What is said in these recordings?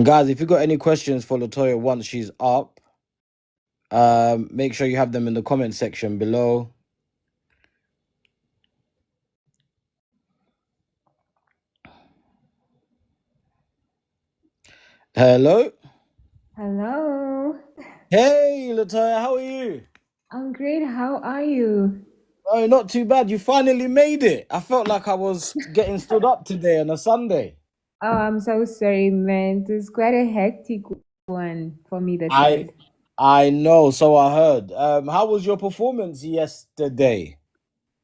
And guys, if you got any questions for Latoya once she's up, make sure you have them in the comment section below. Hello. Hello. Hey, Latoya, how are you? I'm great. How are you? Oh, not too bad. You finally made it. I felt like I was getting stood up today on a Sunday. Oh, I'm so sorry, man. It was quite a hectic one for me this I side. I know, so I heard. How was your performance yesterday?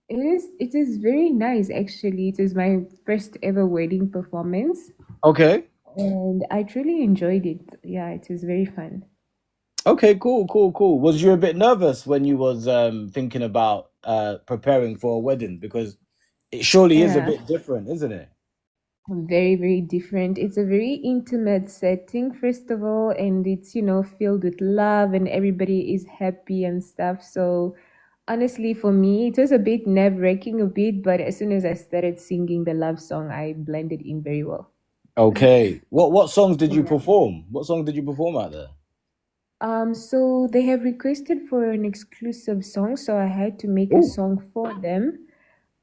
It is very nice actually. It is my first ever wedding performance Okay. and I truly enjoyed it. Yeah, it was very fun. Okay, cool, cool, cool. Was you a bit nervous when you was thinking about preparing for a wedding? Because it surely is a Yeah. bit different, isn't it? Very, very different. It's a very intimate setting, first of all, and it's, filled with love and everybody is happy and stuff. So, honestly, for me, it was a bit nerve-wracking a bit, but as soon as I started singing the love song, I blended in very well. Okay. What songs did you Yeah. perform? What song did you perform out there? So they have requested for an exclusive song, so I had to make a Oh, song for them.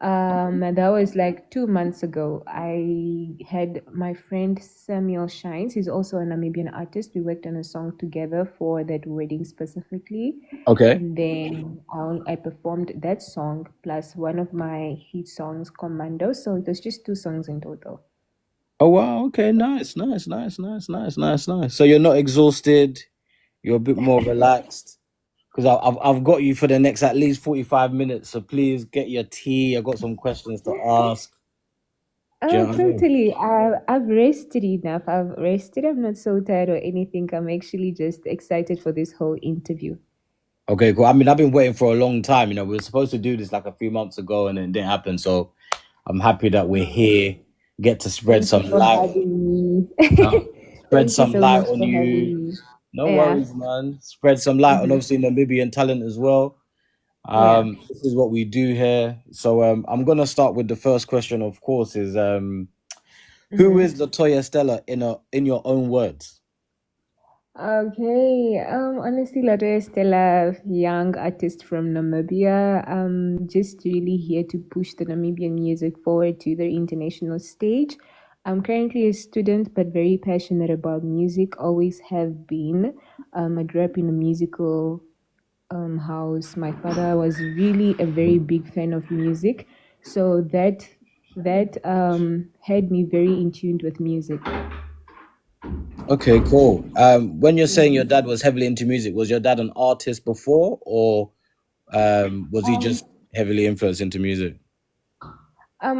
And that was like 2 months ago. I had my friend Samuel Shines. He's also a Namibian artist. We worked on a song together for that wedding specifically. okay. And then I performed that song plus one of my hit songs, Commando. So it was just two songs in total. Oh wow, okay, nice, nice, nice, nice, nice, nice, nice. So you're not exhausted, you're a bit more relaxed. Because I've got you for the next at least 45 minutes. So please get your tea. I got some questions to ask. Do you Oh, know what I mean? totally. I've rested enough. I've rested. I'm not so tired or anything. I'm actually just excited for this whole interview. Okay, cool. I mean, I've been waiting for a long time. We were supposed to do this like a few months ago and it didn't happen. So I'm happy that we're here, get to spread Thank you some for light, having uh, me. spread Thank you some so light much on for you. having me. No Yeah. worries, man. Spread some light on Hmm. obviously Namibian talent as well. Yeah. This is what we do here. So I'm gonna start with the first question, of course, is who is Hmm. Latoya Stella in your own words? Okay. Honestly, Latoya Stella, young artist from Namibia. Just really here to push the Namibian music forward to the international stage. I'm currently a student, but very passionate about music. Always have been. I grew up in a musical house. My father was really a very big fan of music, so that had me very in tune with music. Okay, cool. When you're saying your dad was heavily into music, was your dad an artist before, or was he Um, just heavily influenced into music?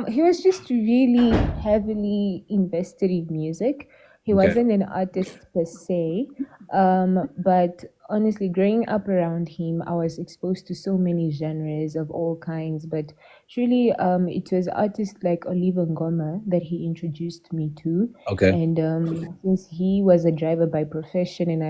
he was just really heavily invested in music. He Okay. wasn't an artist per se, but honestly, growing up around him, I was exposed to so many genres of all kinds. But truly, it was artists like Oliver Ngoma that he introduced me to. Okay. And since he was a driver by profession, and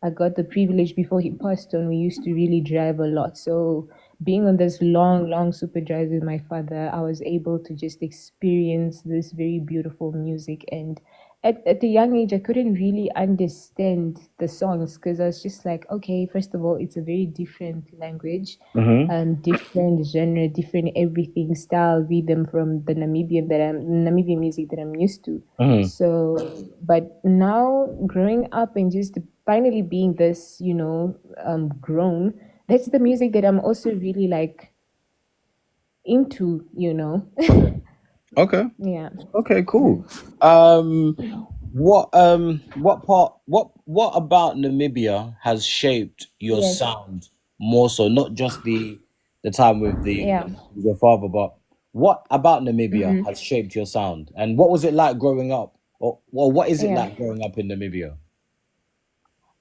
I got the privilege before he passed on, we used to really drive a lot. So being on this long, long super drive with my father, I was able to just experience this very beautiful music. And at a young age, I couldn't really understand the songs because I was just like, okay, first of all, it's a very different language, Mm-hmm. different genre, different everything, style, rhythm from the Namibian music that I'm used to. Mm-hmm. So, but now growing up and just finally being this, grown, that's the music that I'm also really like into. Okay. Okay. Yeah. Okay. Hmm. Cool. What about Namibia has shaped your Yes. sound more so? Not just the time with the Yeah. with your father, but what about Namibia Hmm. has shaped your sound? And what was it like growing up? Or what is it Yeah. like growing up in Namibia?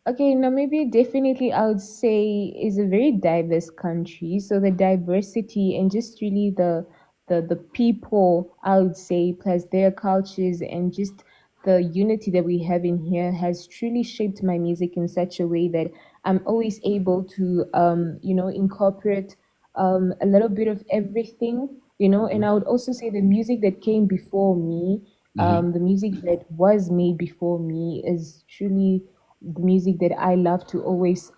Okay, Namibia definitely I would say is a very diverse country. So the diversity and just really the people I would say plus their cultures and just the unity that we have in here has truly shaped my music in such a way that I'm always able to incorporate a little bit of everything. And I would also say the music that came before me Hmm. The music that was made before me is truly the music that I love to always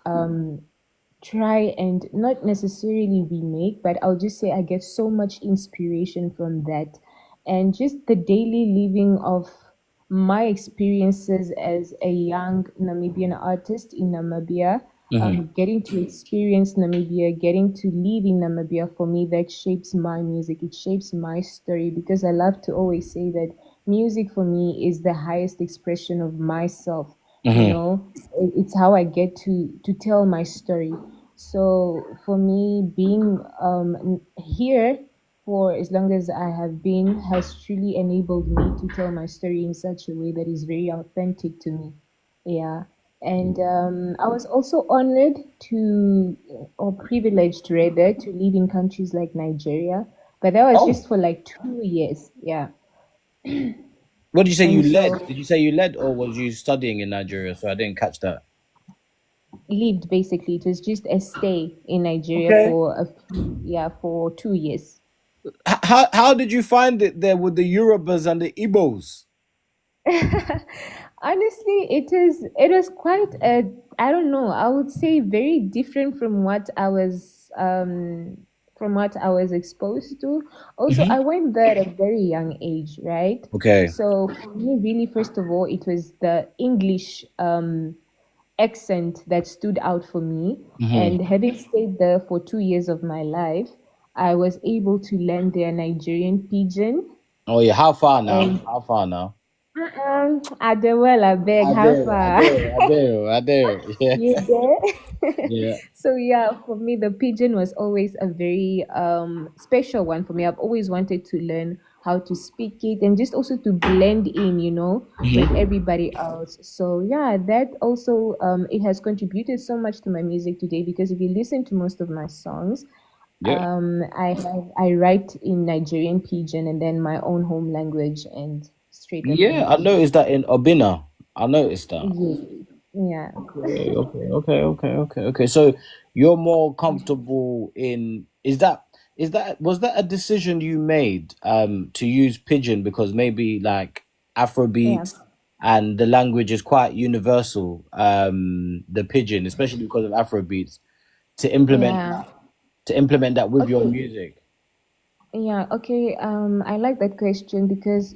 try and not necessarily remake, but I'll just say I get so much inspiration from that. And just the daily living of my experiences as a young Namibian artist in Namibia, Hmm. getting to experience Namibia, getting to live in Namibia, for me, that shapes my music. It shapes my story because I love to always say that music for me is the highest expression of myself. You Hmm. know, it's how I get to tell my story. So for me, being here for as long as I have been has truly enabled me to tell my story in such a way that is very authentic to me. Yeah. And I was also honored to, or privileged rather, to live in countries like Nigeria, but that was Oh, just for like 2 years. Yeah. what did you say you And led? so Did you say you led, or was you studying in Nigeria? So I didn't catch that. lived basically. It was just a stay in Nigeria Okay. for yeah, for 2 years. How did you find it there with the Yorubas and the Igbos? Honestly, it is quite a, I don't know, I would say very different from what I was exposed to. Also, Hmm. I went there at a very young age, right? Okay. So for me, really, first of all, it was the English accent that stood out for me. Hmm. And having stayed there for 2 years of my life, I was able to learn their Nigerian pidgin. Oh yeah. How far now? And How far now? Adewale, beg, I how dare, I far? dare, I dare, I dare. Yeah, You there? yeah. So yeah, for me, the pigeon was always a very special one for me. I've always wanted to learn how to speak it and just also to blend in, with Hmm. everybody else. So yeah, that also it has contributed so much to my music today because if you listen to most of my songs, Yeah, I write in Nigerian pidgin and then my own home language and straight up yeah. I English. noticed that in Obina. I noticed that. Yeah, yeah, Okay, okay. So you're more comfortable in is that was that a decision you made to use Pigeon because maybe like yeah, Afrobeats and the language is quite universal, the Pigeon, especially because of Afrobeats, to implement yeah. to implement that with your Okay. music. Yeah, okay. I like that question because,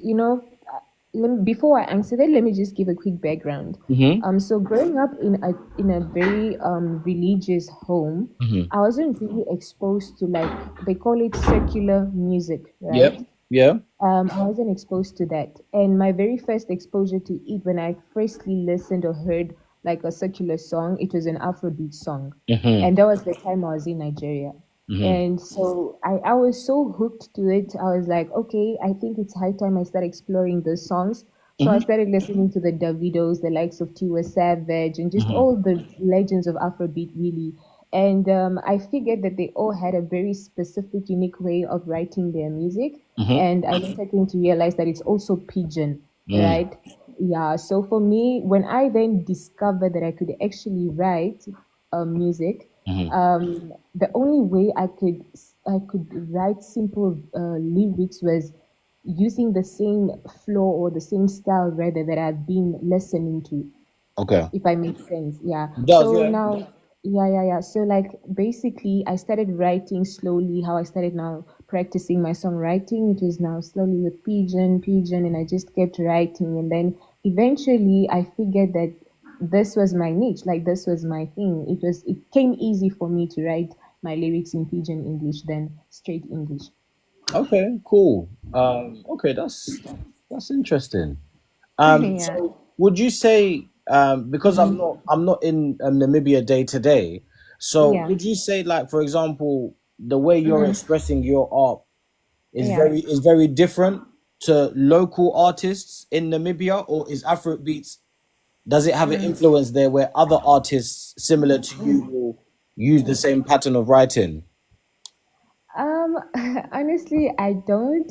before I answer that, let me just give a quick background. Mm-hmm. So growing up in a very religious home, Mm-hmm. I wasn't really exposed to, like, they call it secular music, Yep. right? Yeah. I wasn't exposed to that. And my very first exposure to it, when I firstly listened or heard like a secular song, it was an Afrobeat song. Mm-hmm. And that was the time I was in Nigeria. Mm-hmm. And so I was so hooked to it. I was like, okay, I think it's high time I start exploring those songs. So I Mm-hmm. started listening to the Davidos, the likes of Tiwa Savage, and just Mm-hmm. all the legends of Afrobeat, really. And I figured that they all had a very specific, unique way of writing their music. Mm-hmm. And I later came to realize that it's also pidgin, Mm. right? Yeah. So for me, when I then discovered that I could actually write music, Mm-hmm. the only way I could write simple lyrics was using the same flow or the same style rather that I've been listening to, Okay. if I make sense. Yeah. It does, So yeah. now, yeah. So like basically, I started writing slowly. How I started now practicing my songwriting, it was now slowly with pigeon, and I just kept writing, and then eventually I figured that this was my niche, like this was my thing. It came easy for me to write my lyrics in pigeon English than straight English. Okay, cool. Okay, that's interesting. Yeah, So would you say, because I'm not in Namibia day to day, so yeah, would you say, like, for example, the way you're hmm, expressing your art yeah. is very different to local artists in Namibia, or is Afrobeats, does it have an influence there where other artists similar to you will use the same pattern of writing? Um, honestly, I don't.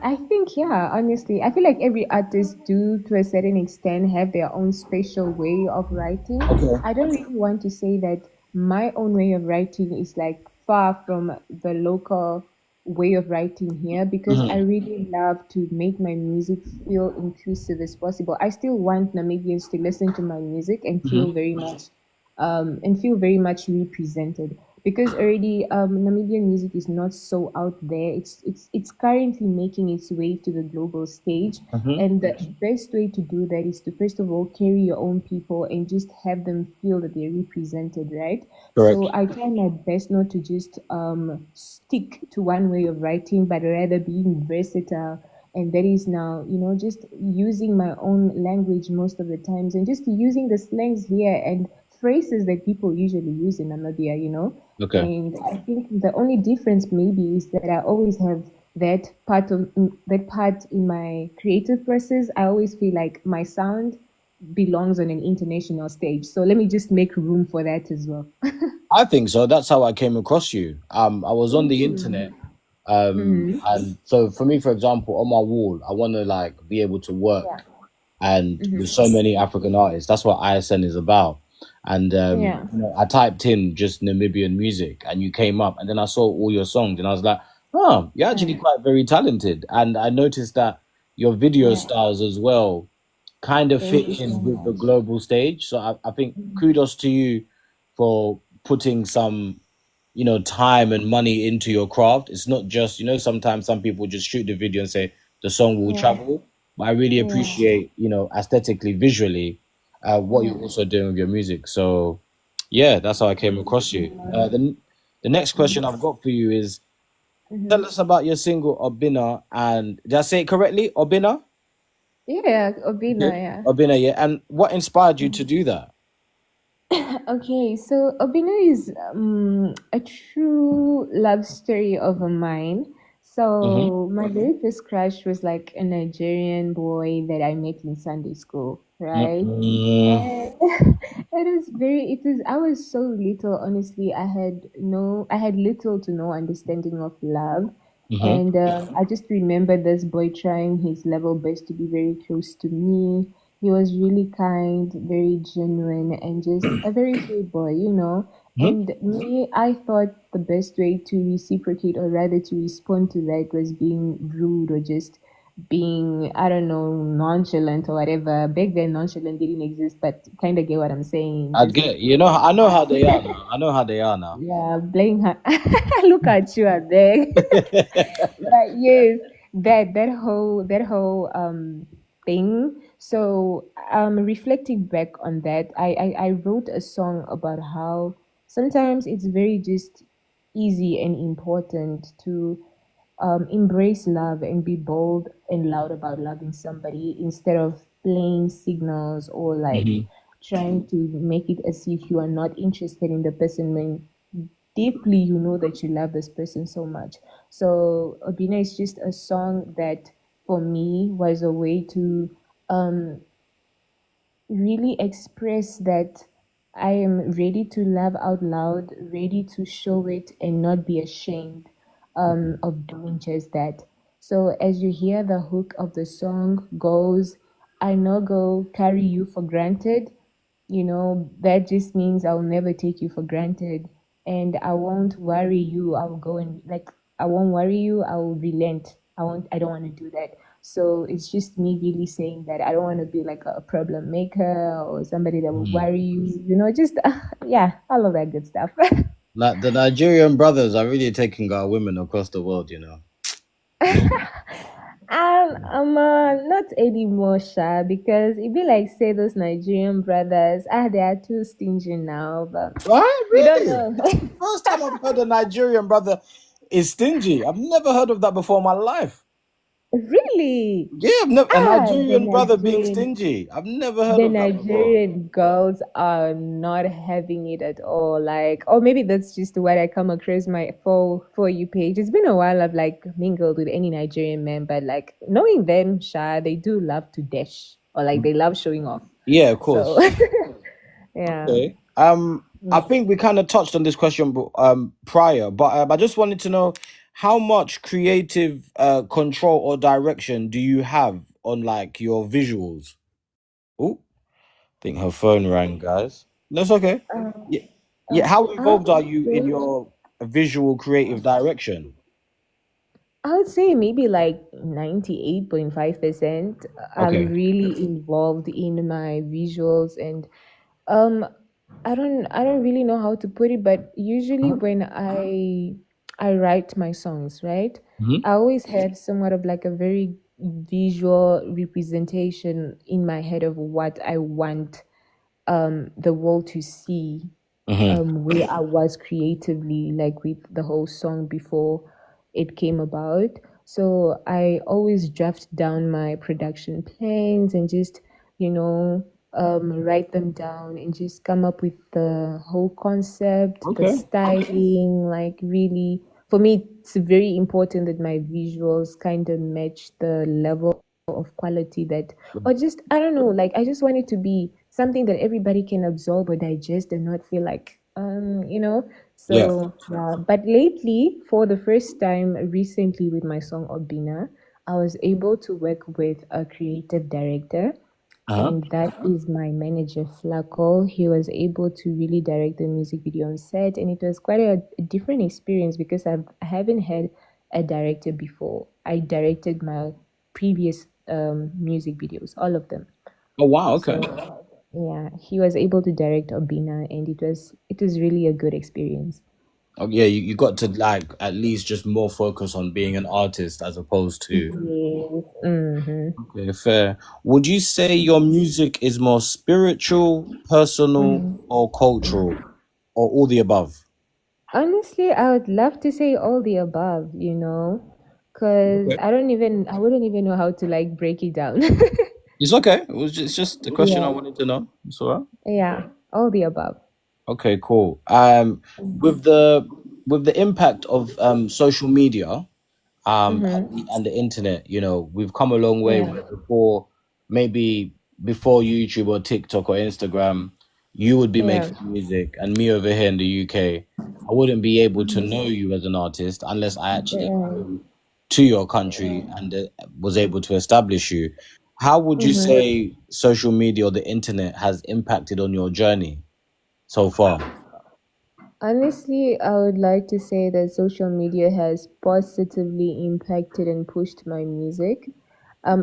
I think, yeah, honestly, I feel like every artist do to a certain extent have their own special way of writing. Okay. I don't really want to say that my own way of writing is like far from the local. way of writing here because I Hmm. really love to make my music feel inclusive as possible. I still want Namibians to listen to my music Hmm. and feel very much represented because already Namibian music is not so out there. It's currently making its way to the global stage, Hmm. and the best way to do that is to first of all carry your own people and just have them feel that they're represented, right? Correct. So I try my best not to just stick to one way of writing, but rather being versatile. And that is now, just using my own language most of the times and just using the slangs here and phrases that people usually use in Namibia. Okay. And I think the only difference maybe is that I always have that part in my creative process. I always feel like my sound belongs on an international stage. So let me just make room for that as well. I think so. That's how I came across you. I was on the internet, Mm. Mm-hmm. and so for me, for example, on my wall, I want to like be able to Yeah. work and with Mm-hmm. so many African artists. That's what ISN is about. And Yeah. I typed in just Namibian music, and you came up, and then I saw all your songs, and I was like, "Oh, you're actually Yeah. quite very talented." And I noticed that your video Yeah. styles as well kind of Thank fit you so in with the much. global stage. So I think Mhm. kudos to you for putting some, time and money into your craft. It's not just, sometimes some people just shoot the video and say the song will Yeah. travel. But I really Yeah. appreciate, aesthetically, visually, what Yeah. you're also doing with your music. So yeah, that's how I came Thank you across so you. much. The next question I've got for you is tell Mm-hmm. us about your single Obina, and did I say it correctly? Obina? Yeah, Obina, Okay. yeah. Obina, yeah. And what inspired you to do that? Okay, so Obino is a true love story of a mine. Mm-hmm. So my very first crush was like a Nigerian boy that I met in Sunday school, right? Mm-hmm. And I was so little, honestly. I had little to no understanding of love. Mm-hmm. And I just remember this boy trying his level best to be very close to me. He was really kind, very genuine, and just a very sweet boy. And me, I thought the best way to reciprocate or rather to respond to that was being rude or just being, I don't know, nonchalant or whatever. Back then, nonchalant didn't exist, but kind of get what I'm saying. I Just get, I playing know how hard. they are now. I know how they are now. Yeah, playing hard. Look at you out there. But yes, that whole thing. So reflecting back on that, I wrote a song about how sometimes it's very just easy and important to embrace love and be bold and loud about loving somebody instead of playing signals or like Hmm. trying to make it as if you are not interested in the person when deeply you know that you love this person so much. So Obina is just a song that for me was a way to um, really express that I am ready to laugh out loud, ready to show it and not be ashamed of doing just that. So as you hear the hook of the song goes, I no go carry you for granted. That just means I'll never take you for granted and I won't worry you. I'll go and like I won't worry you, I'll relent. I don't want to do that. So it's just me really saying that I don't want to be like a problem maker or somebody that will worry you, just yeah, all of that good stuff. Like the Nigerian brothers are really taking our women across the world. Not anymore, Sha, because it be like say those Nigerian brothers, they are too stingy now, but Right? we don't Really? know. That's the first time I've heard a Nigerian brother is stingy. I've never heard of that before in my life. Really? Yeah, I've never a The Nigerian brother being Nigerian stingy. I've never heard the of that before. Nigerian girls are not having it at all. Like, or maybe that's just what I come across my for you page. It's been a while I've like mingled with any Nigerian men, but like knowing them, Sha, they do love to dash or like they love showing off. Yeah, of So course. yeah. Okay. I think we kind of touched on this question prior, but I just wanted to know how much creative control or direction do you have on like your visuals? Oh, I think her phone rang, guys. That's okay. Um, Yeah, yeah. How involved are you in okay. your visual creative direction? I would say maybe like 98.5%. I'm Okay. really involved in my visuals and um I don't really know how to put it, but usually Uh-huh. when I write my songs, right? Hmm. I always have somewhat of like a very visual representation in my head of what I want the world to see Hmm. where I was creatively, like with the whole song before it came about. So I always draft down my production plans and just, you know, write them down and just come up with the whole concept, the Okay. styling. Like, really, for me, it's very important that my visuals kind of match the level of quality that, or just, I don't know, like, I just want it to be something that everybody can absorb or digest and not feel like, Yeah. so yeah. But lately, for the first time recently with my song Obina, I was able to work with a creative director, Uh-huh. and that is my manager Flaco. He was able to really direct the music video on set, and it was quite a different experience because I haven't had a director before. I directed my previous music videos, all of them. Oh wow. Okay. So yeah, he was able to direct Obina, and it was really a good experience. Oh, yeah, you got to like at least just more focus on being an artist as opposed to. Yes. Mm-hmm. Okay, fair. Would you say your music is more spiritual, personal, Mm-hmm. or cultural, or all the above? Honestly, I would love to say all the above, because Okay. I wouldn't even know how to like break it down. It's okay. It's just a question I Yeah, wanted to know. It's all right. yeah, all the above. Okay, cool. With the impact of social media, Mm-hmm. and the internet, we've come a long way. Yeah. Where before, maybe before YouTube or TikTok or Instagram, you would be Yeah. making music, and me over here in the UK, I wouldn't be able to know you as an artist unless I actually Right. flew to your country and was able to establish you. How would you Mm-hmm. say social media or the internet has impacted on your journey so far? Honestly, I would like to say that social media has positively impacted and pushed my music.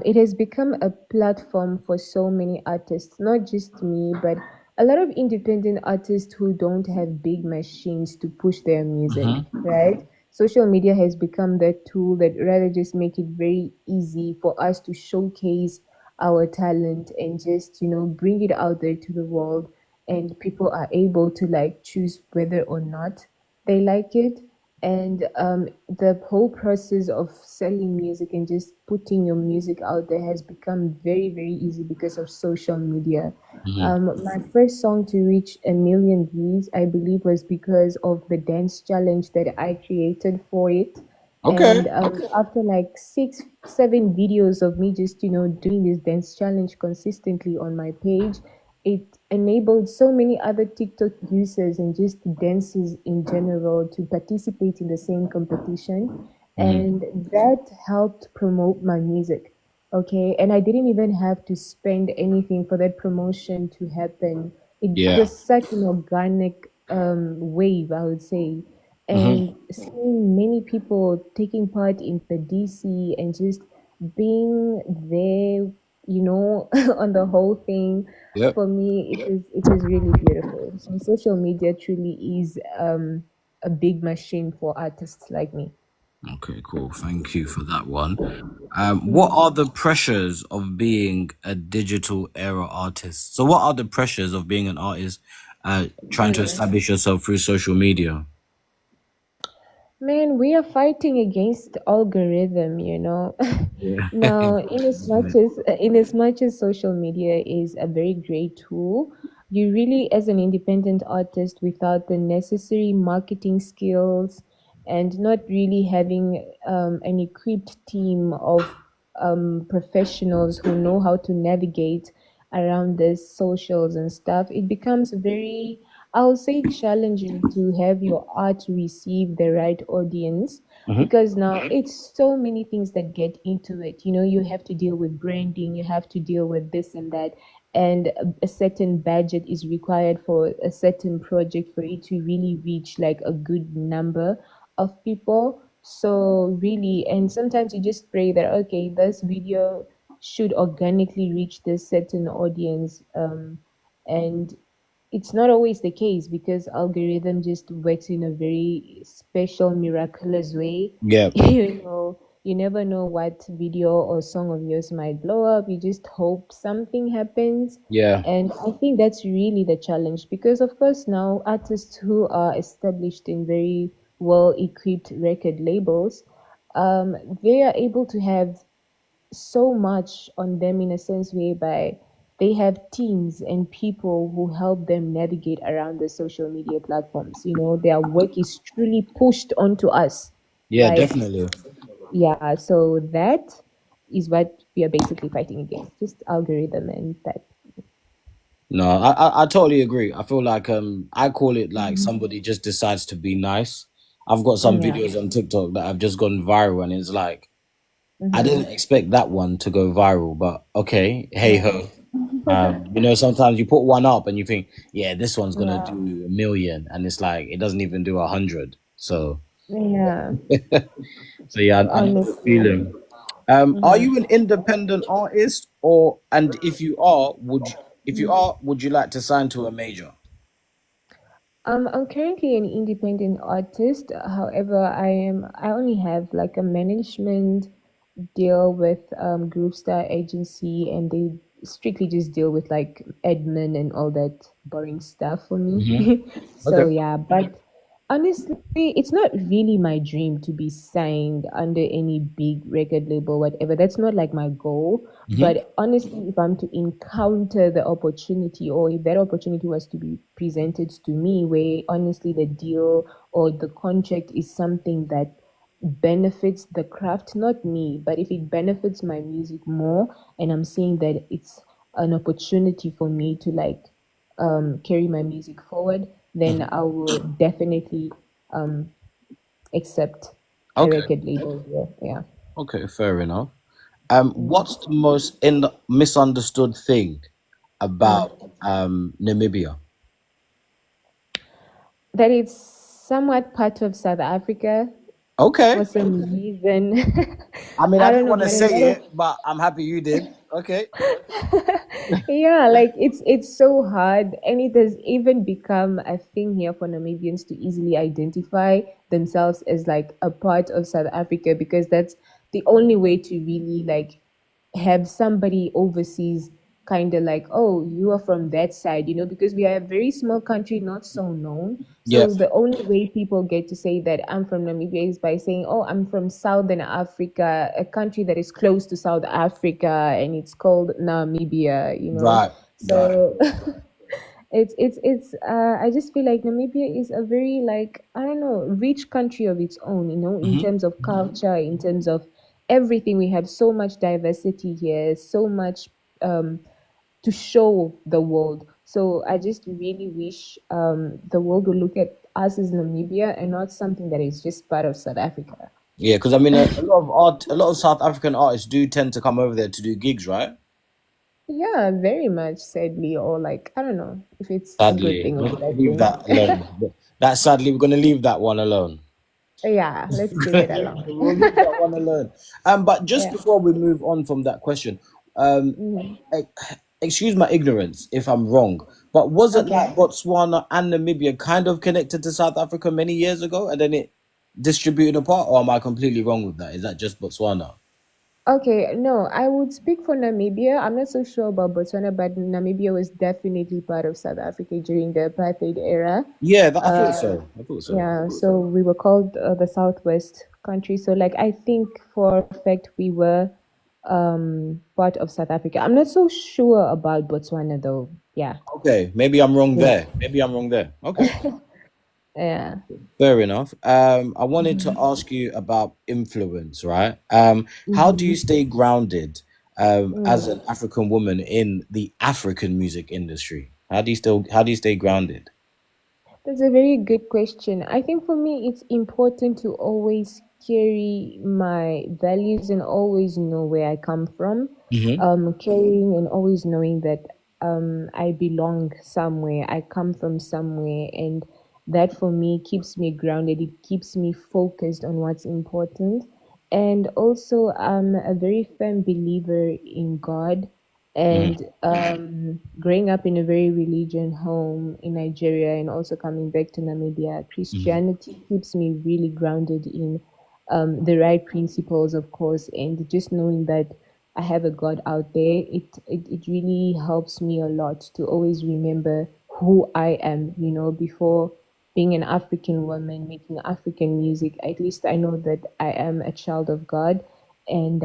It has become a platform for so many artists, not just me, but a lot of independent artists who don't have big machines to push their music, Hmm. right? Social media has become that tool that rather just make it very easy for us to showcase our talent and just, bring it out there to the world, and people are able to like choose whether or not they like it. And the whole process of selling music and just putting your music out there has become very, very easy because of social media. Hmm. My first song to reach 1 million views, I believe, was because of the dance challenge that I created for it. Okay. And after like 6 7 videos of me just doing this dance challenge consistently on my page, it enabled so many other TikTok users and just dancers in general to participate in the same competition. Hmm. And that helped promote my music. Okay. And I didn't even have to spend anything for that promotion to happen. It Yeah. was such an organic wave, I would say. Hmm. And seeing many people taking part in the DC and just being there, on the whole thing, Yep. for me, it is really beautiful. So social media truly is a big machine for artists like me. Okay, cool. Thank you for that one. What are the pressures of being a digital era artist? So, what are the pressures of being an artist, trying to establish yourself through social media? Man, we are fighting against algorithm. Yeah. Now, in as much as social media is a very great tool, you really, as an independent artist, without the necessary marketing skills and not really having an equipped team of professionals who know how to navigate around the socials and stuff, it becomes very, I'll say, challenging to have your art receive the right audience, Hmm. because now it's so many things that get into it. You have to deal with branding, you have to deal with this and that, and a certain budget is required for a certain project for it to really reach like a good number of people. So really, and sometimes you just pray that okay, this video should organically reach this certain audience, and it's not always the case because algorithm just works in a very special, miraculous way. Yeah, You never know what video or song of yours might blow up. You just hope something happens. yeah, And I think that's really the challenge because, of course, now artists who are established in very well equipped record labels, they are able to have so much on them in a sense whereby they have teams and people who help them navigate around the social media platforms. Their work is truly pushed onto us. yeah, Like, definitely. yeah, so that is what we are basically fighting against, just algorithm and that. No, I totally agree. I feel like I call it like Mhm. somebody just decides to be nice. I've got some Yeah. videos on TikTok that have just gone viral, and it's like I Hmm. didn't expect that one to go viral, but okay, hey Yeah. ho. Sometimes you put one up and you think, yeah, this one's gonna Yeah. do 1 million, and it's like it doesn't even do 100. So, Yeah. so yeah, I know the Honestly. feeling. Are Hmm. you an independent artist, or and if you are, would you like to sign to a major? I'm currently an independent artist. However, I only have like a management deal with Group Star Agency, and they strictly just deal with like admin and all that boring stuff for me. Hmm. So Okay. yeah, but honestly, it's not really my dream to be signed under any big record label, whatever. That's not like my goal. Hmm. But honestly, if I'm to encounter the opportunity, or if that opportunity was to be presented to me, where honestly the deal or the contract is something that benefits the craft, not me, but if it benefits my music more, and I'm seeing that it's an opportunity for me to like carry my music forward, then I will definitely um, accept a Okay. record label deal. Yeah. Okay. Fair enough. What's Mm. the most misunderstood thing Mm. about Namibia? That it's somewhat part of South Africa Okay. for some reason. I mean, I I don't didn't know, want to but a say lot of it, but I'm happy you did. Okay. yeah, like it's so hard, and it has even become a thing here for Namibians to easily identify themselves as like a part of South Africa because that's the only way to really like have somebody overseas kind of like, oh, you are from that side, because we are a very small country, not so known. Yeah. So the only way people get to say that I'm from Namibia is by saying, oh, I'm from Southern Africa, a country that is close to South Africa, and it's called Namibia. Right. Right. So it's I just feel like Namibia is a very like, I don't know, rich country of its own, in Hmm. terms of culture, in terms of everything. We have so much diversity here, so much um to show the world. So I just really wish the world would look at us as Namibia and not something that is just part of South Africa. Yeah, because I mean, a lot of South African artists do tend to come over there to do gigs, right? Yeah, very much, sadly, or like, I don't know if it's a good Sadly, thing or we're a gonna bad leave thing. that alone. That sadly, we're gonna leave that one alone. Yeah, let's leave it alone. We'll leave that one alone. But just Yeah. before we move on from that question, um, Mhm. e- excuse my ignorance if I'm wrong, but wasn't Okay. like Botswana and Namibia kind of connected to South Africa many years ago, and then it distributed apart, or am I completely wrong with that? Is that just Botswana? Okay, no, I would speak for Namibia. I'm not so sure about Botswana, but Namibia was definitely part of South Africa during the apartheid era. Yeah, I thought Uh, so. I thought so. yeah, so we were called the Southwest country. So, like, I think for a fact we were part of South Africa. I'm not so sure about Botswana, though. Yeah, Okay, maybe I'm wrong yeah, there. Maybe I'm wrong there. Okay. yeah. Fair enough. I wanted to Mhm. ask you about influence, right? How do you Mhm. stay grounded as Mm. an African woman in the African music industry? How do you stay grounded? That's a very good question. I think for me, it's important to always carry my values and always know where I come from. Hmm. Carrying and always knowing that I belong somewhere, I come from somewhere, and that for me keeps me grounded. It keeps me focused on what's important. And also, I'm a very firm believer in God. Hmm. And growing up in a very religion home in Nigeria and also coming back to Namibia, Hmm. Christianity keeps me really grounded in the right principles, of course, and just knowing that I have a God out there, it really helps me a lot to always remember who I am, before being an African woman making African music. At least I know that I am a child of God, and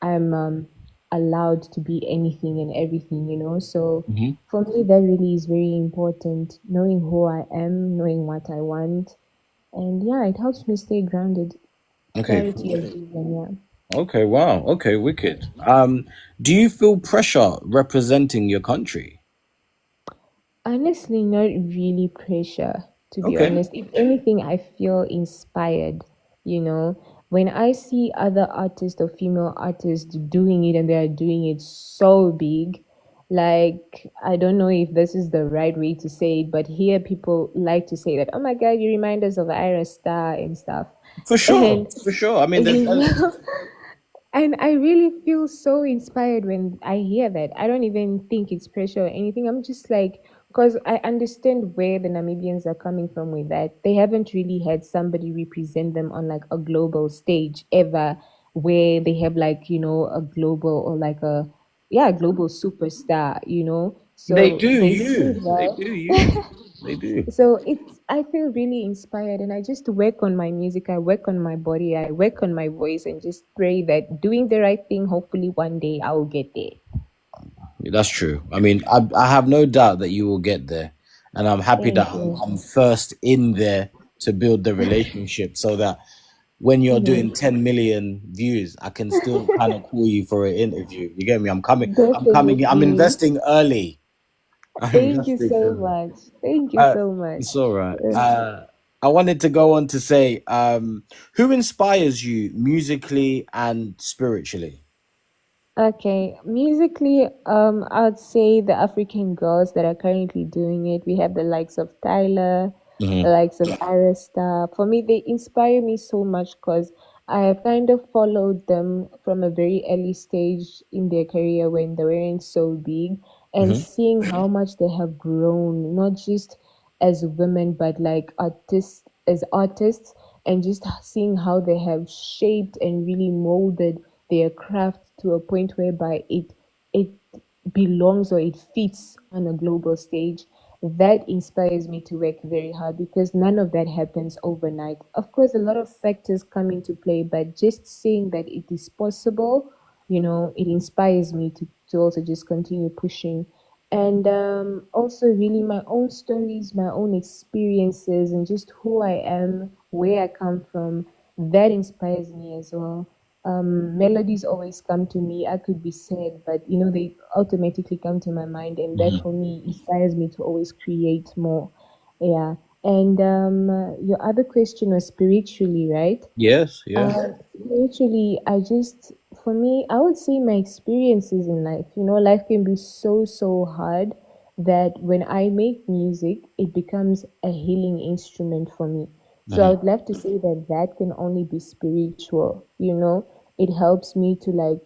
I'm allowed to be anything and everything. So Hmm. for me, that really is very important. Knowing who I am, knowing what I want, and yeah, it helps me stay grounded. Okay. Clarity of vision, yeah. Okay. Wow. Okay. Wicked. Do you feel pressure representing your country? Honestly, not really pressure, to be Okay. honest. If anything, I feel inspired, you know. When I see other artists or female artists doing it and they are doing it so big, like, I don't know if this is the right way to say it, but here people like to say that, oh my God, you remind us of Ayra Starr and stuff. For sure. And, For sure. I mean, you know, and I really feel so inspired when I hear that. I don't even think it's pressure or anything. I'm just like, because I understand where the Namibians are coming from with that. They haven't really had somebody represent them on like a global stage ever, where they have like, a global or like a global superstar. they So do they see use. They that. do use. They do. So I feel really inspired and I just work on my music, I work on my body, I work on my voice and just pray that doing the right thing, hopefully one day I will get there. That's true. I mean, I have no doubt that you will get there, and I'm happy that Thank you. I'm first in there to build the relationship, so that when you're doing Hmm. 10 million views, I can still kind of call you for an interview. You get me? I'm coming. I'm coming. I'm Definitely. investing early. I'm Thank you investing so early. much. Thank you Uh, so much. it's all right. Uh, I wanted to go on to say, who inspires you musically and spiritually? Okay, musically, I'd say the African girls that are currently doing it. We have the likes of Tyler, the Hmm. likes of Ayra. For me, they inspire me so much because I have kind of followed them from a very early stage in their career when they weren't so big, and Hmm. seeing how much they have grown, not just as women, but like artists, and just seeing how they have shaped and really molded their craft to a point whereby it belongs or it fits on a global stage. That inspires me to work very hard because none of that happens overnight. Of course, a lot of factors come into play, but just saying that it is possible, it inspires me to also just continue pushing. And also, really, my own stories, my own experiences, and just who I am, where I come from, that inspires me as well. Melodies always come to me. I could be sad, but they automatically come to my mind, and that for Hmm. me inspires me to always create more. Yeah. And your other question was spiritually, right? Yes. Yeah. Spiritually, for me, I would say my experiences in life. Life can be so, so hard that when I make music, it becomes a healing instrument for me. So I Hmm. would love to say that that can only be spiritual. It helps me to like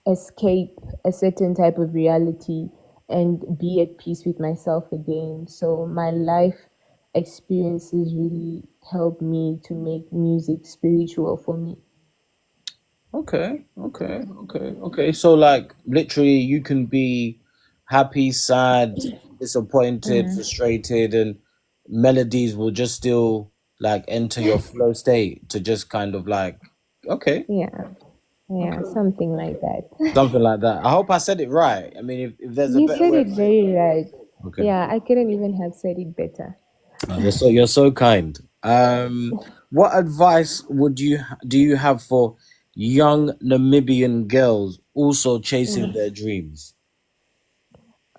escape a certain type of reality and be at peace with myself again. So my life experiences really help me to make music spiritual for me. Okay, okay, okay, okay. So, like, literally, you can be happy, sad, disappointed, Mm. frustrated, and melodies will just still like enter your flow state to just kind of like, okay, Yeah, yeah, okay, something like that. something like that. I hope I said it right. I mean, if there's a You better said way it of saying very right. it, okay. Yeah, I couldn't even have said it better. You're so kind. What advice do you have for young Namibian girls also chasing Mm. their dreams?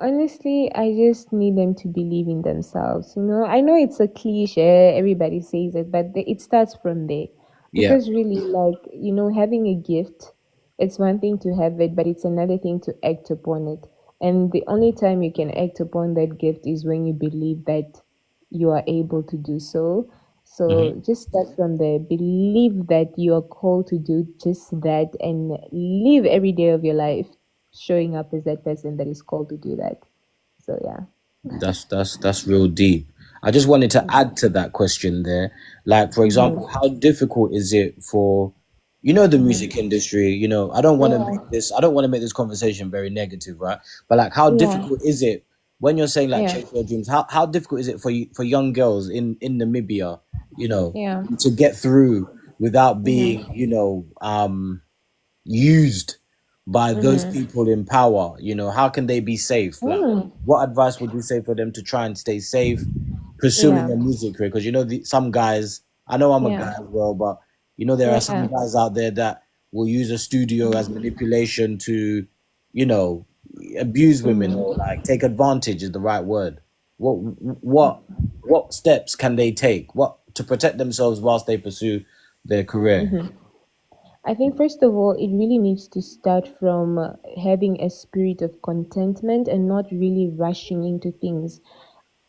Honestly, I just need them to believe in themselves. I know it's a cliche, everybody says it, but it starts from there. Yeah. Because really, like, having a gift, it's one thing to have it, but it's another thing to act upon it. And the only time you can act upon that gift is when you believe that you are able to do so. Hmm. So just start from there. Believe that you are called to do just that and live every day of your life showing up as that person that is called to do that. So yeah. That's real deep. I just wanted to add to that question there. Like, for example, Mm-hmm. how difficult is it for, you know, the music Mm-hmm. industry? You know, I don't want to Yeah. make this. I don't want to make this conversation very negative, right? But like, how Yeah. difficult is it when you're saying like Yeah. chase your dreams? How difficult is it for you for young girls in Namibia? You know, Yeah. to get through without being, Mm-hmm. used by those Mm-hmm. people in power. You know, how can they be safe? Like, Mm. what advice would you say for them to try and stay safe pursuing Yeah. a music career? Because some guys, I know I'm a Yeah. guy as well, but there are some Yeah. guys out there that will use a studio as manipulation to, you know, abuse women or Mm-hmm. like take advantage is the right word. What what what steps can they take? What to protect themselves whilst they pursue their career? Mm-hmm. I think first of all, it really needs to start from having a spirit of contentment and not really rushing into things.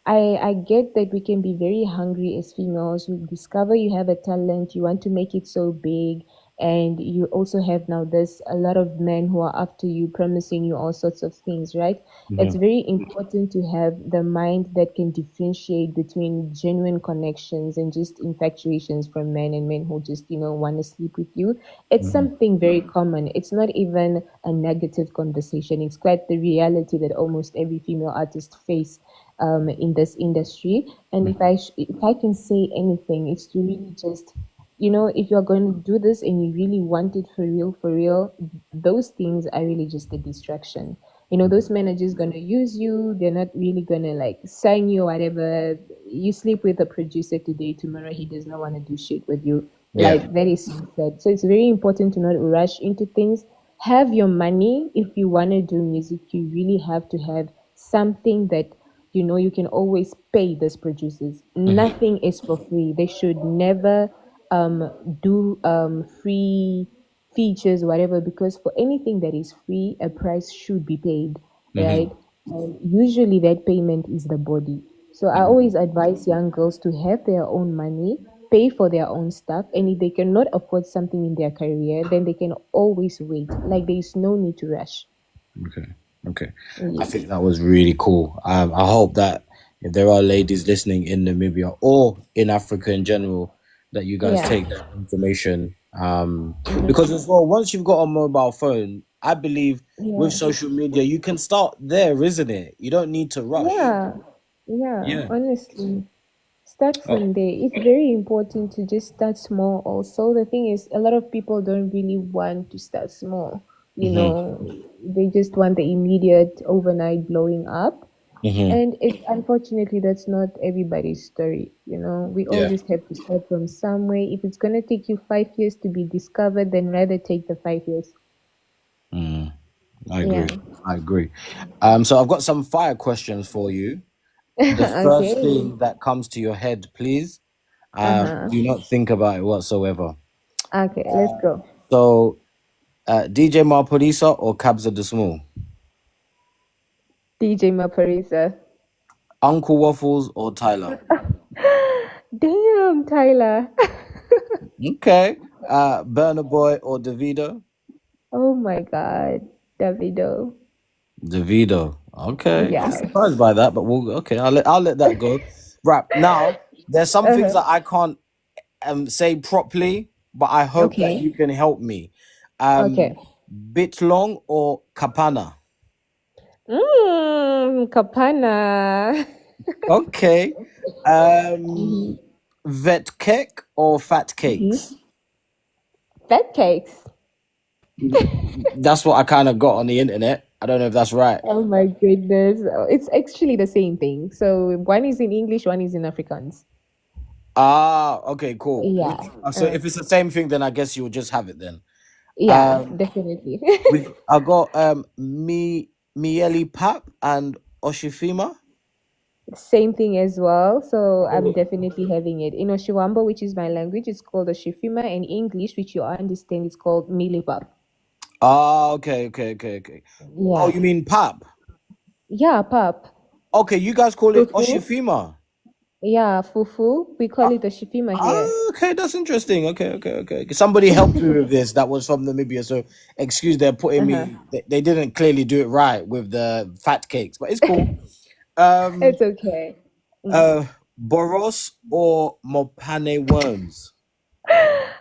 I get that we can be very hungry as females. You discover you have a talent, you want to make it so big, and you also have now this a lot of men who are after you, promising you all sorts of things, right? It's Hmm. very important to have the mind that can differentiate between genuine connections and just infatuations from men and men who just, want to sleep with you. It's Hmm. something very common. It's not even a negative conversation. It's quite the reality that almost every female artist face in this industry. And if I can say anything, it's to really just, if you're going to do this and you really want it for real, those things are really just a distraction. Those men are just going to use you. They're not really going to like sign you or whatever. You sleep with a producer today, tomorrow he does not want to do shit with you. Yeah. Like that is sad. So it's very important to not rush into things. Have your money. If you want to do music, you really have to have something that you can always pay these producers. Hmm. Nothing is for free. They should never do free features, whatever, because for anything that is free, a price should be paid, right? Hmm. And usually that payment is the body. So I always advise young girls to have their own money, pay for their own stuff, and if they cannot afford something in their career, then they can always wait. Like there is no need to rush. Okay. Okay. I Yes. think that was really cool. I hope that if there are ladies listening in Namibia or in Africa in general, that you guys Yeah. take that information. Because Mhm. as well, once you've got a mobile phone, I believe with Yeah. social media, you can start there, isn't it? You don't need to rush. Yeah, yeah, Yeah. honestly. Start Oh. from there. It's very important to just start small also. The thing is, a lot of people don't really want to start small. Hmm. They just want the immediate overnight blowing up. Hmm. And unfortunately, that's not everybody's story. We all Yeah. just have to start from somewhere. If it's going to take you 5 years to be discovered, then rather take the 5 years. Mm, I agree. Yeah. I agree. So I've got some fire questions for you. The first Okay. thing that comes to your head, please. Uh-huh. Do not think about it whatsoever. Okay, let's go. So, DJ Marpolisa or Kabza the Small? DJ Maparisa. Uncle Waffles or Tyler? Damn, Tyler. Okay. Burner Boy or Davido? Oh my God, Davido. Davido. Okay. I'm Yeah. surprised by that, but okay, I'll let that go. Right. Now, there's some things Uh-huh. that I can't say properly, but I hope that Okay. you can help me. Um, Okay. Bitlong or Kapana? Kapana. Okay. Um, Vet cake or fat cakes? Mhm. Fat cakes. That's what I kind of got on the internet. I don't know if that's right. Oh my goodness. It's actually the same thing. So one is in English, one is in Afrikaans. Ah, okay, cool. Yeah. So if it's the same thing, then I guess you'll just have it then. Yeah, Um, definitely. I got Mieli Pap and Oshifima. Same thing as well. So I'm definitely having it. In Oshiwamba, which is my language, it's called Oshifima. And English, which you understand, it's called Milipap. Ah, okay, okay, okay, okay. Oh, Yeah. you mean Pap? Yeah, pap. Okay, you guys call it Fufu. Oshifima. Yeah, fufu. We call it a shifima here. Okay, that's interesting. Okay. Somebody helped me with this. That was from Namibia. So excuse they're putting Uh-huh. me. They didn't clearly do it right with the fat cakes, but it's cool. Um, It's okay. Mm. uh, Boros or Mopane worms.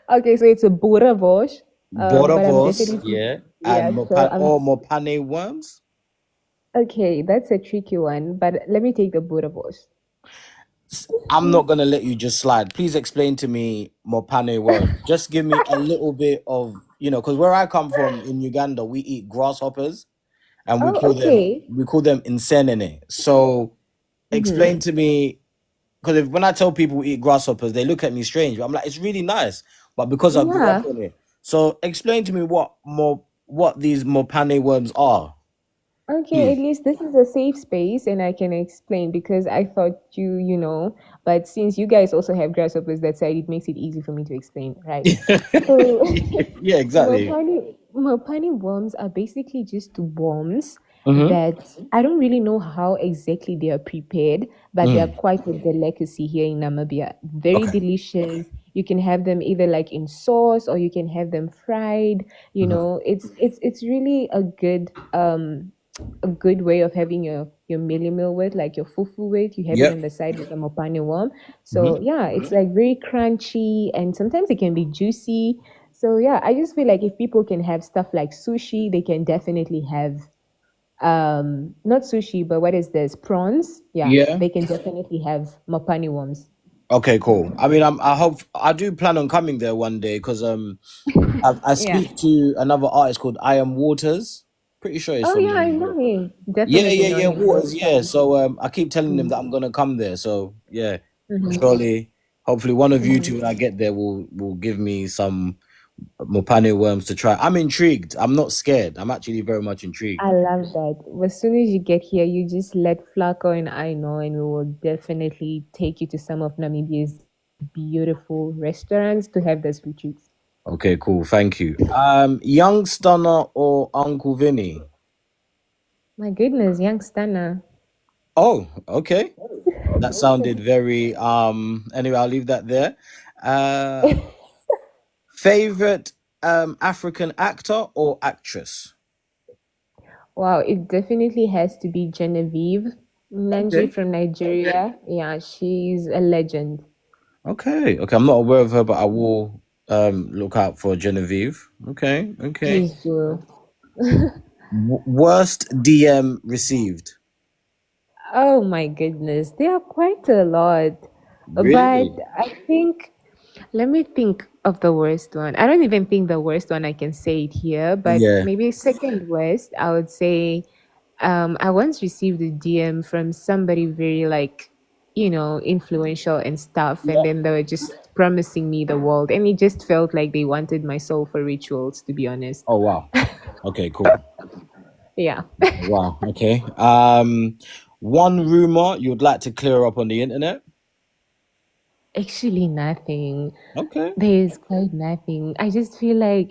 Okay, so it's a Bura Vosh. But I'm Borovos, definitely, yeah, yeah, and so Mopane worms. okay, that's a tricky one, but let me take the Bura Vosh. I'm not gonna let you just slide. Please explain to me Mopane worms. Just give me a little bit of because where I come from in Uganda, we eat grasshoppers and Oh, okay. we call them insenene. So Mm-hmm. explain to me because when I tell people we eat grasshoppers, they look at me strange. But I'm like, it's really nice, but because I grew up Yeah. on it. So explain to me what these Mopane worms are, Okay, at please. least this is a safe space and I can explain because I thought but since you guys also have grasshoppers that side, it makes it easy for me to explain, right? So Yeah, exactly. Mopani worms are basically just worms Mm-hmm. that I don't really know how exactly they are prepared, but they are Mm. quite a delicacy here in Namibia. Very Okay. delicious. You can have them either like in sauce or you can have them fried. Mhm. It's really a good way of having your mealie meal with, like your fufu with. You have it on Yep. the side with a mopane worm. Hmm. So yeah, it's like very crunchy and sometimes it can be juicy. So yeah, I just feel like if people can have stuff like sushi, they can definitely have not sushi, but what is this? Prawns. Yeah, Yeah. they can definitely have mopane worms. Okay, cool. I mean, I hope I do plan on coming there one day because I Yeah. speak to another artist called I Am Waters. Pretty sure he's Oh from yeah, I know Namibia. him. Definitely know Yeah. him. Waters, Real yeah. fun. So I keep telling them Mm-hmm. that I'm gonna come there. So yeah, Mm-hmm. surely, hopefully, one of you two Mm-hmm. when I get there will give me some Mopane worms to try. I'm intrigued. I'm not scared. I'm actually very much intrigued. I love that. As soon as you get here, you just let Flacco and I know, and we will definitely take you to some of Namibia's beautiful restaurants to have those food treats. Okay, cool. Thank you. Young Stunner or Uncle Vinny? My goodness, young Stana. Oh, okay. That sounded very anyway, I'll leave that there. Uh favorite African actor or actress? Wow, it definitely has to be Genevieve Nanji Okay. from Nigeria. Yeah, she's a legend. Okay. I'm not aware of her, but I will look out for Genevieve. Okay. Please do. Worst DM received. Oh my goodness, there are quite a lot. But Really? I think, let me think of the worst one. I don't even think the worst one I can say it here, but Yeah. maybe second worst, I would say I once received a DM from somebody very influential and stuff, and Yeah. then they were just promising me the world, and it just felt like they wanted my soul for rituals, to be honest. Oh wow. Okay, cool. Yeah. Wow. Okay. One rumor you'd like to clear up on the internet? Actually, nothing. Okay. There is quite nothing. I just feel like,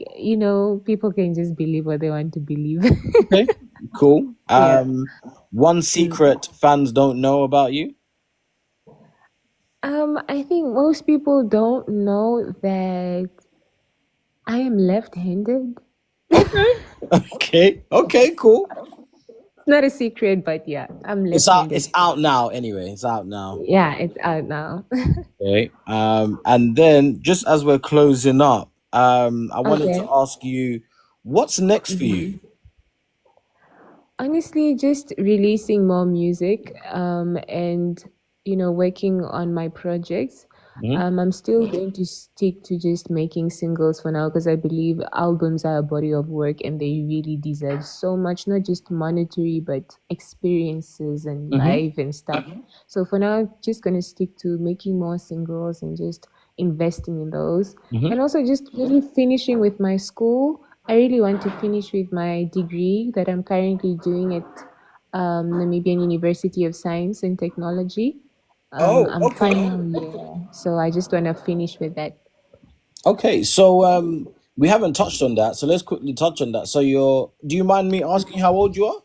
people can just believe what they want to believe. Okay. Cool. Yeah. One Mm. secret fans don't know about you. I think most people don't know that I am left-handed. Okay. Okay. Cool. It's not a secret, but yeah, I'm It's out. It's left-handed. out now. Anyway, it's out now. Yeah, it's out now. Okay. And then just as we're closing up, I wanted to Okay. ask you, what's next for you? Mhm. Honestly, just releasing more music, and working on my projects. Mhm. I'm still going to stick to just making singles for now because I believe albums are a body of work and they really deserve so much, not just monetary, but experiences and Mhm. life and stuff. So for now, just gonna stick to making more singles and just investing in those, Mhm. and also just really finishing with my school. I really want to finish with my degree that I'm currently doing at Namibian University of Science and Technology. Oh, I'm okay. final year, so I just want to finish with that. Okay. So we haven't touched on that. So let's quickly touch on that. So do you mind me asking how old you are?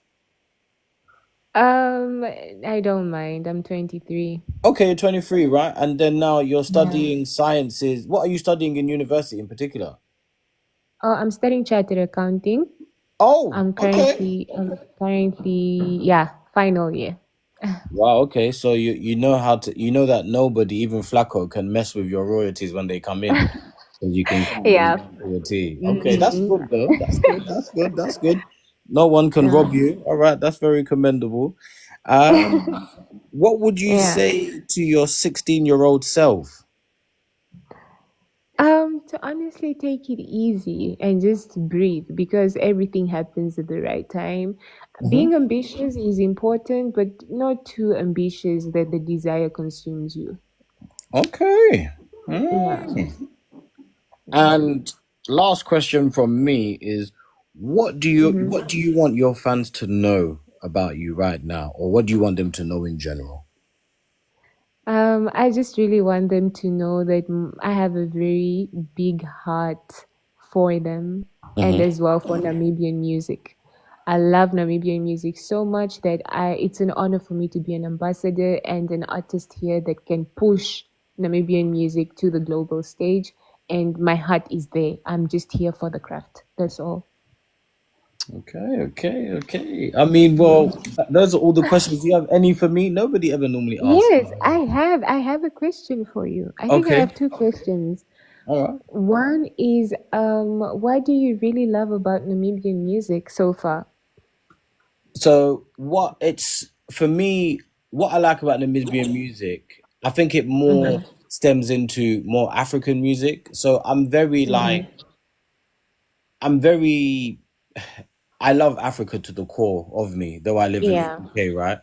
Um, I don't mind. I'm 23. Okay, you're 23, right? And then now you're Yeah. studying sciences. What are you studying in university in particular? Oh, I'm studying chartered accounting. Oh, okay. I'm currently, yeah, final year. Wow, okay. So you know how to, you know that nobody, even Flacco, can mess with your royalties when they come in. Because you can count them Yeah. down to a T. Okay, that's Hmm. good though. That's good. That's good. That's good. No one can Yeah. rob you. All right, that's very commendable. Um, what would you Yeah. say to your 16-year-old self? To honestly take it easy and just breathe because everything happens at the right time. Being Hmm. ambitious is important, but not too ambitious that the desire consumes you. Okay. Yeah. Mm. And last question from me is Hmm. what do you want your fans to know about you right now, or what do you want them to know in general? I just really want them to know that I have a very big heart for them and Hmm. as well for Namibian music. I love Namibian music so much that it's an honor for me to be an ambassador and an artist here that can push Namibian music to the global stage. And my heart is there. I'm just here for the craft. That's all. Okay, okay, okay. I mean, well, those are all the questions. Do you have any for me? Nobody ever normally asks me Yes, that. I have a question for you. I think I Okay, have two questions. all right. One is, what do you really love about Namibian music so far? So, what it's for me, what I like about Namibian music, I think it more Mm-hmm. stems into more African music. So, Mm-hmm. I'm very I love Africa to the core of me, though I live in the Yeah, UK, right?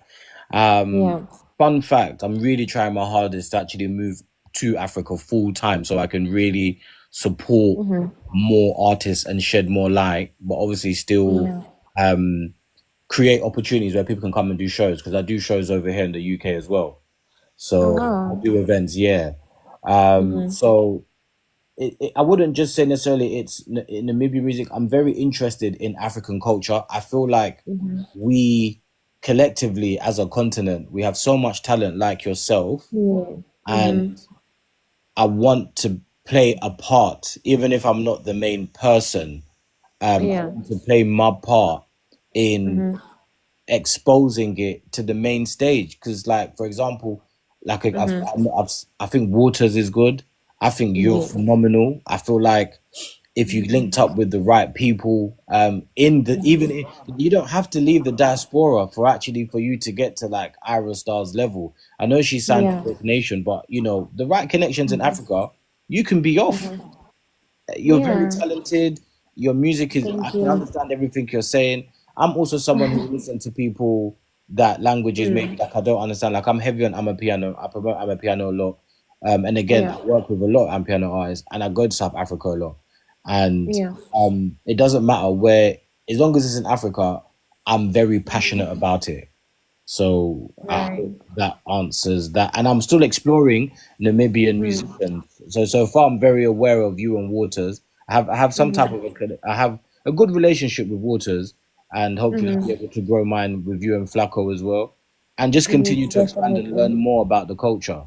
Um, yeah. fun fact, I'm really trying my hardest to actually move to Africa full time so I can really support Mm-hmm. more artists and shed more light, but obviously still Yeah. um, create opportunities where people can come and do shows because I do shows over here in the UK as well. So I Oh. do events, yeah. Mm-hmm. So I wouldn't just say necessarily it's in Namibian music. I'm very interested in African culture. I feel like Mm-hmm. we collectively as a continent, we have so much talent like yourself, Yeah. and Mm-hmm. I want to play a part, even if I'm not the main person. I Yeah. want to play my part in Mm-hmm. exposing it to the main stage. Because, like for example, like Mm-hmm. I think Waters is good. I think you're Yes. phenomenal. I feel like if you linked up with the right people, in the even in, you don't have to leave the diaspora for actually for you to get to like Ira Star's level. I know she signed to Yeah. Rock Nation, but you know the right connections in Africa, you can be off. Mm-hmm. You're very Yeah. talented. Your music is, I Thank can you. understand everything you're saying. I'm also someone who listens to people that languages maybe Mm. like I don't understand. Like I'm heavy on Amapiano. I promote Amapiano a lot. And again, Yeah. I work with a lot of Amapiano artists and I go to South Africa a lot. And Yeah. it doesn't matter where, as long as it's in Africa, I'm very passionate about it. So I hope Right. that answers that. And I'm still exploring Namibian Mm. musicians. So far, I'm very aware of you and Waters. I have some type of Mm-hmm. I have a good relationship with Waters, and hopefully I'll be Mm-hmm. able to grow mine with you and Flacco as well, and just continue Mm-hmm. to expand and learn Definitely. more about the culture.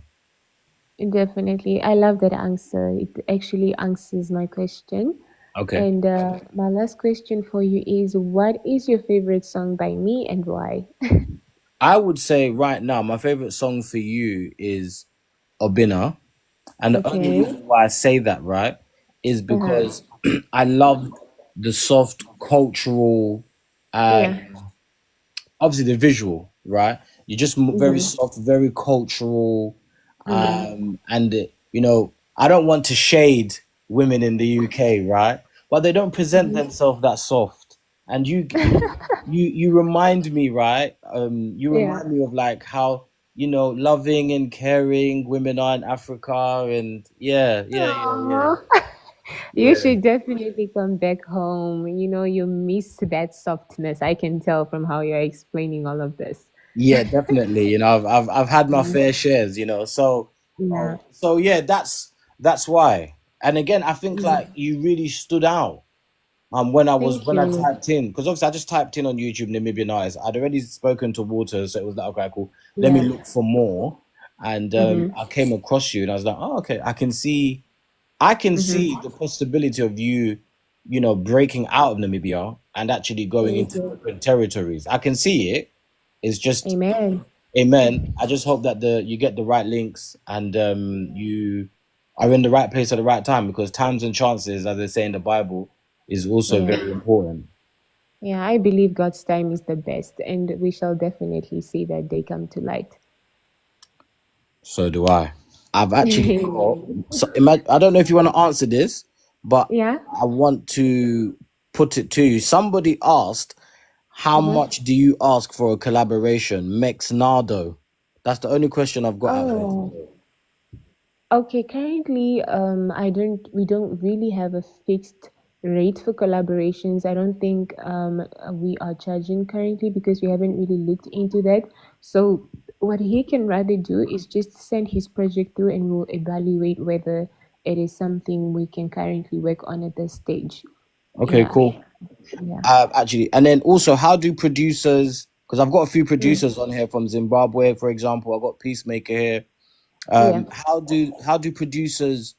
Definitely. I love that answer. It actually answers my question. Okay, And my last question for you is, what is your favorite song by me and why? I would say right now my favorite song for you is Obina. And the only Okay. reason why I say that, right, is Uh-huh. because I loved the soft cultural, Yeah. obviously the visual, right? You're just very Mm-hmm. soft, very cultural, Mm-hmm. and you know, I don't want to shade women in the UK, right? But they don't present Mm-hmm. themselves that soft, and you remind me, right? You Yeah. remind me of like how loving and caring women are in Africa, and Aw. You yeah. should definitely come back home. You know, you miss that softness. I can tell from how you're explaining all of this. Yeah, definitely. I've had my Mhm. fair shares. Yeah. So yeah, that's why. And again, I think Yeah. like you really stood out. Thank when I you. typed in, because obviously I just typed in on YouTube Namibian artists. I'd already spoken to Water, so it was like, okay, cool. Let me Yeah. look for more, and Mm-hmm. I came across you, and I was like, oh, okay, I can see Mm-hmm. the possibility of you, breaking out of Namibia and actually going Thank into you. different territories. I can see it. It's just, Amen. amen. I just hope that the you get the right links and you are in the right place at the right time, because times and chances, as they say in the Bible, is also Yeah. very important. Yeah, I believe God's time is the best, and we shall definitely see that day come to light. So do I. I've actually got. Amen. So, I don't know if you want to answer this, but Yeah. I want to put it to you. Somebody asked, "How Uh-huh. much do you ask for a collaboration?" Mex Nardo. That's the only question I've got out there Oh. today. Okay, currently, we don't really have a fixed rate for collaborations. I don't think we are charging currently because we haven't really looked into that. So what he can rather do is just send his project through and we'll evaluate whether it is something we can currently work on at this stage. Okay, Yeah, cool. yeah, Actually, and then also, how do producers? Because I've got a few mm, producers on here from Zimbabwe, for example. I've got Peacemaker here. yeah. How do producers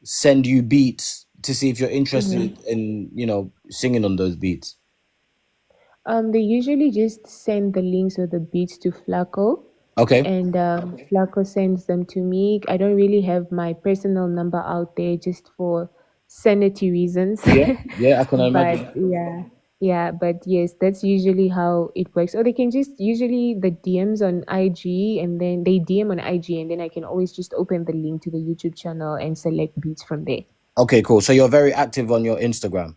send you beats to see if you're Mhm. interested in singing on those beats? They usually just send the links or the beats to Flaco, Okay. and Flaco sends them to me. I don't really have my personal number out there just for sanity reasons. Yeah, yeah, I can But imagine. yeah, yeah, but yes, that's usually how it works. Or they can just usually the DMs on IG, and then they DM on IG, and then I can always just open the link to the YouTube channel and select beats from there. Okay, cool. So you're very active on your Instagram.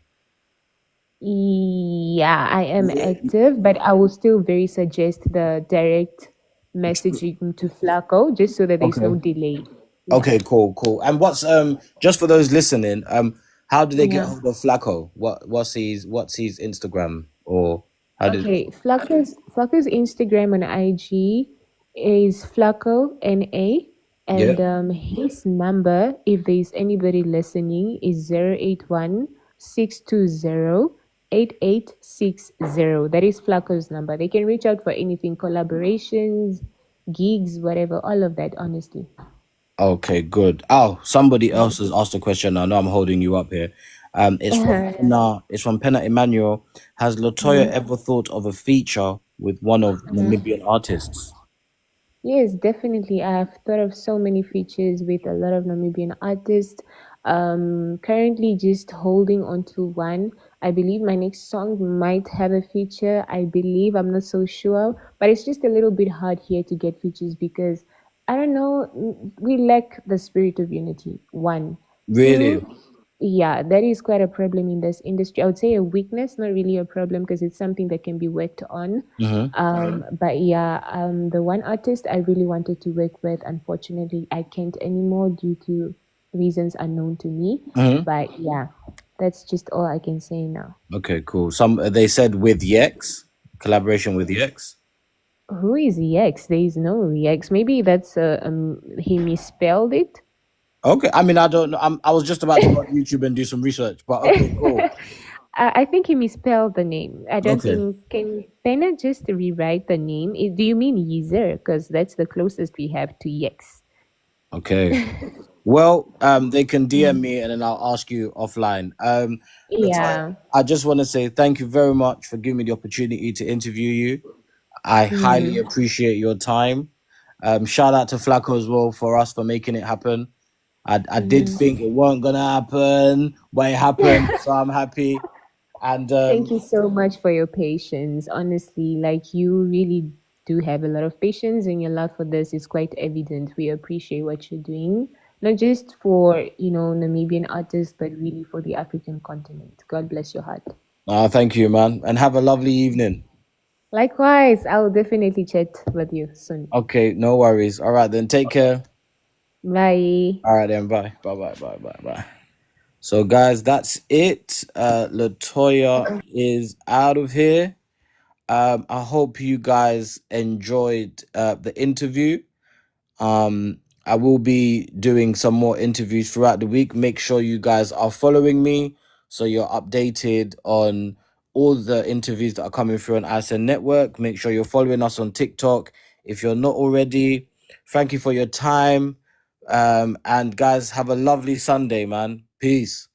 Yeah, I am active, but I will still very suggest the direct messaging to Flaco just so that there's no Okay. delay. Yeah. Okay, cool, cool. And what's just for those listening, how do they get Yeah. hold of Flacco? What's his Instagram, or how did Okay. Flaco's Instagram and IG is Flaco NA, yeah. and his number, if there's anybody listening, is 081 620 8860. That is Flaco's number. They can reach out for anything, collaborations, gigs, whatever, all of that, honestly. Okay, good. Oh, somebody else has asked a question. I know I'm holding you up here. It's from Penna. It's from Penna Emmanuel. Has Latoya Mhm. ever thought of a feature with one of Namibian artists? Yes, definitely. I've thought of so many features with a lot of Namibian artists. Currently, just holding on to one. I believe my next song might have a feature. I believe, I'm not so sure, but it's just a little bit hard here to get features because I don't know, we lack the spirit of unity. One. Really? Two, yeah, that is quite a problem in this industry. I would say a weakness, not really a problem because it's something that can be worked on. Mm-hmm. But yeah, the one artist I really wanted to work with, unfortunately, I can't anymore due to reasons unknown to me. Mm-hmm. But yeah, that's just all I can say now. Okay, cool. Some they said with Yex, collaboration with Yex. Who is EX? There is no EX. Maybe that's he misspelled it. Okay, I mean I don't know. I was just about to go on YouTube and do some research, but okay, cool. I think he misspelled the name. I don't Okay, think can Penna just rewrite the name. Do you mean Yeezer? Because that's the closest we have to Yex. okay. Well, they can DM me and then I'll ask you offline. Latoya, Yeah. I just want to say thank you very much for giving me the opportunity to interview you. I highly Mm-hmm. appreciate your time. Shout out to Flacco as well for us for making it happen. I did Mm-hmm. think it weren't gonna happen, but it happened, so I'm happy. And Thank you so much for your patience. Honestly, like you really do have a lot of patience and your love for this is quite evident. We appreciate what you're doing, not just for, Namibian artists, but really for the African continent. God bless your heart. thank you, man, and have a lovely evening. Likewise, I'll definitely chat with you soon. Okay, no worries. All right, then take care. Bye. All right, then bye. Bye, bye, bye, bye, bye. So, guys, that's it. Latoya is out of here. I hope you guys enjoyed the interview. I will be doing some more interviews throughout the week. Make sure you guys are following me so you're updated on all the interviews that are coming through on ISN Network. Make sure you're following us on TikTok if you're not already. Thank you for your time. And guys, have a lovely Sunday, man. Peace.